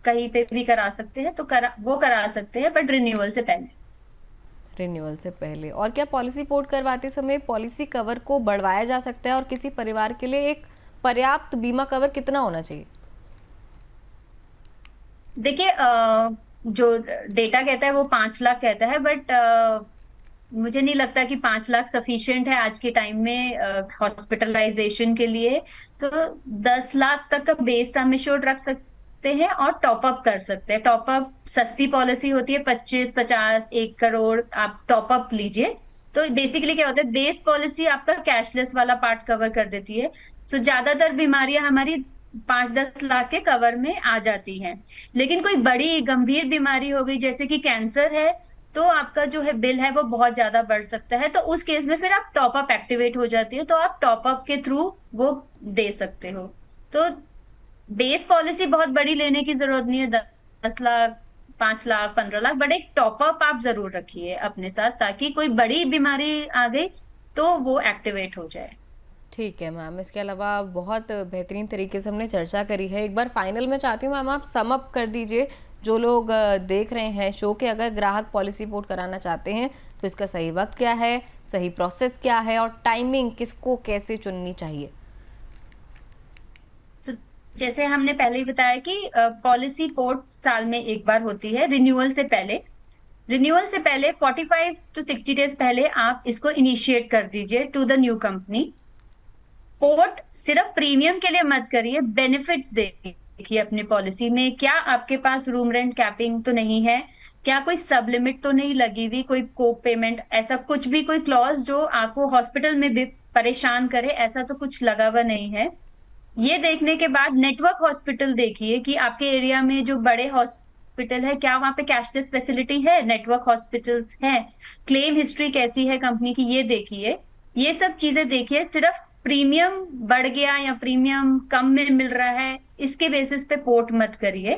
कहीं पे भी करा सकते हैं, तो वो करा सकते हैं, बट रिन्यूअल से पहले। रिन्यूअल से पहले। और क्या पॉलिसी पोर्ट करवाते समय पॉलिसी कवर को बढ़वाया जा सकता है, और किसी परिवार के लिए एक पर्याप्त बीमा कवर कितना होना चाहिए? देखिए, जो डेटा कहता है वो 5 लाख कहता है, बट मुझे नहीं लगता कि 5 लाख सफिशिएंट है आज के टाइम में हॉस्पिटलाइजेशन के लिए। सो 10 लाख तक का बेस सम एश्योर्ड रख सकते हैं और टॉपअप कर सकते हैं। टॉपअप सस्ती पॉलिसी होती है, 25, 50, 1 करोड़ आप टॉपअप लीजिए। तो बेसिकली क्या होता है, बेस पॉलिसी आपका कैशलेस वाला पार्ट कवर कर देती है। सो ज्यादातर बीमारियां हमारी 5-10 लाख के कवर में आ जाती हैं। लेकिन कोई बड़ी गंभीर बीमारी हो गई जैसे कि कैंसर है, तो आपका जो है बिल है वो बहुत ज्यादा बढ़ सकता है। तो उस केस में फिर आप टॉपअप एक्टिवेट हो जाती है, तो आप टॉपअप के थ्रू वो दे सकते हो। तो बेस पॉलिसी बहुत बड़ी लेने की जरूरत नहीं है, 10 लाख, 5 लाख, 15 लाख, बट एक टॉपअप आप जरूर रखिए अपने साथ, ताकि कोई बड़ी बीमारी आ गई तो वो एक्टिवेट हो जाए। ठीक है मैम। इसके अलावा बहुत बेहतरीन तरीके से हमने चर्चा करी है। एक बार फाइनल में चाहती हूँ मैम, आप सम अप कर दीजिए जो लोग देख रहे हैं शो के, अगर ग्राहक पॉलिसी पोर्ट कराना चाहते हैं तो इसका सही वक्त क्या है, सही प्रोसेस क्या है, और टाइमिंग किसको कैसे चुननी चाहिए? तो जैसे हमने पहले ही बताया कि पॉलिसी पोर्ट साल में एक बार होती है, रिन्यूअल से पहले। रिन्यूअल से पहले 45 to 60 डेज पहले आप इसको इनिशिएट कर दीजिए to the new company. Port सिर्फ प्रीमियम के लिए मत करिए, बेनिफिट्स देखिए अपनी पॉलिसी में। क्या आपके पास रूम रेंट कैपिंग तो नहीं है, क्या कोई सब लिमिट तो नहीं लगी हुई, कोई को पेमेंट, ऐसा कुछ भी कोई क्लॉज जो आपको हॉस्पिटल में भी परेशान करे, ऐसा तो कुछ लगा हुआ नहीं है। ये देखने के बाद नेटवर्क हॉस्पिटल देखिए कि आपके एरिया में जो बड़े हॉस्पिटल है, क्या वहां पे कैशलेस फैसिलिटी है, नेटवर्क हॉस्पिटल्स हैं, क्लेम हिस्ट्री कैसी है कंपनी की, ये देखिए। ये सब चीजें देखिए। सिर्फ प्रीमियम बढ़ गया या प्रीमियम कम में मिल रहा है, इसके बेसिस पे पोर्ट मत करिए।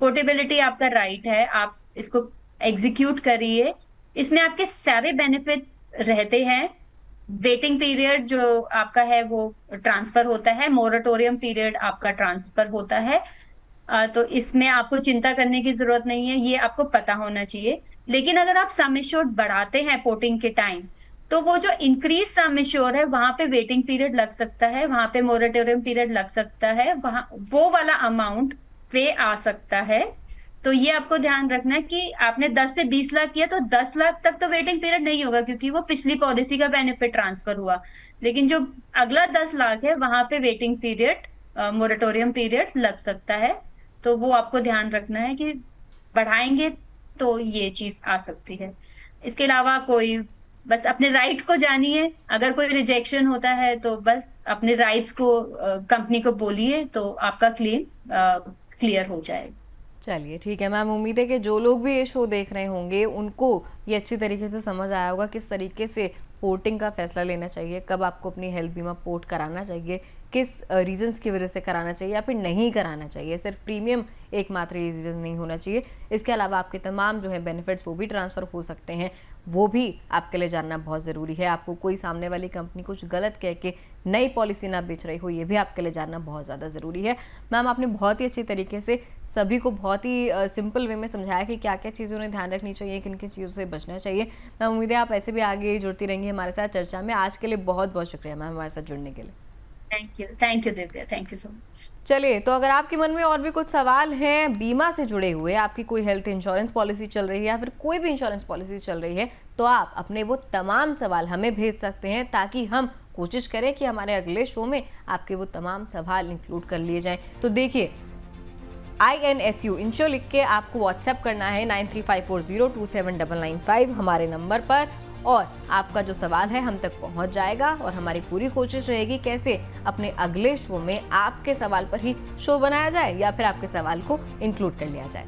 पोर्टेबिलिटी आपका राइट है, आप इसको एग्जीक्यूट करिए। इसमें आपके सारे बेनिफिट्स रहते हैं। वेटिंग पीरियड जो आपका है वो ट्रांसफर होता है, मोरेटोरियम पीरियड आपका ट्रांसफर होता है। तो इसमें आपको चिंता करने की जरूरत नहीं है, ये आपको पता होना चाहिए। लेकिन अगर आप सम एश्योर्ड बढ़ाते हैं पोर्टिंग के टाइम, तो वो जो इंक्रीज सम एश्योर्ड है वहां पे वेटिंग पीरियड लग सकता है, वहां पे मोरेटोरियम पीरियड लग सकता है, वहां वो वाला अमाउंट पे आ सकता है। तो ये आपको ध्यान रखना है कि आपने 10 से 20 लाख किया तो 10 लाख तक तो वेटिंग पीरियड नहीं होगा, क्योंकि वो पिछली पॉलिसी का बेनिफिट ट्रांसफर हुआ। लेकिन जो अगला 10 लाख है वहां पे वेटिंग पीरियड, मोरेटोरियम पीरियड लग सकता है। तो वो आपको ध्यान रखना है कि बढ़ाएंगे तो ये चीज आ सकती है। इसके अलावा कोई बस अपने राइट को जानिए। अगर कोई रिजेक्शन होता है तो बस अपने राइट्स को कंपनी को बोलिए, तो आपका क्लेम क्लियर हो जाएगा। चलिए ठीक है मैम, उम्मीद है कि जो लोग भी ये शो देख रहे होंगे उनको ये अच्छी तरीके से समझ आया होगा किस तरीके से पोर्टिंग का फैसला लेना चाहिए, कब आपको अपनी हेल्थ बीमा पोर्ट कराना चाहिए, किस रीजंस की वजह से कराना चाहिए या फिर नहीं कराना चाहिए। सिर्फ प्रीमियम एकमात्र ये रीजन नहीं होना चाहिए, इसके अलावा आपके तमाम जो है बेनिफिट्स वो भी ट्रांसफ़र हो सकते हैं, वो भी आपके लिए जानना बहुत ज़रूरी है। आपको कोई सामने वाली कंपनी कुछ गलत कह के नई पॉलिसी ना बेच रही हो, ये भी आपके लिए जानना बहुत ज़्यादा ज़रूरी है। मैम आपने बहुत ही अच्छी तरीके से सभी को बहुत ही सिंपल वे में समझाया कि क्या क्या चीज़ें उन्हें ध्यान रखनी चाहिए, किन किन चीज़ों से बचना चाहिए। मैम उम्मीद है आप ऐसे भी आगे जुड़ती रहेंगी हमारे साथ चर्चा में। आज के लिए बहुत बहुत शुक्रिया मैम हमारे साथ जुड़ने के लिए। Thank you Divya, thank you so much. चलिए, तो अगर आपके मन में और भी कुछ सवाल हैं बीमा से जुड़े हुए, आपकी कोई हेल्थ इंश्योरेंस पॉलिसी चल रही है या फिर कोई भी इंश्योरेंस पॉलिसी चल रही है, तो आप अपने वो तमाम सवाल हमें भेज सकते हैं ताकि हम कोशिश करें कि हमारे अगले शो में आपके वो तमाम सवाल इंक्लूड कर लिए जाएं। तो देखिए, INSU इंश्यो लिख के आपको व्हाट्सएप करना है 9354027995 हमारे नंबर पर, और आपका जो सवाल है हम तक पहुंच जाएगा और हमारी पूरी कोशिश रहेगी कैसे अपने अगले शो में आपके सवाल पर ही शो बनाया जाए या फिर आपके सवाल को इंक्लूड कर लिया जाए।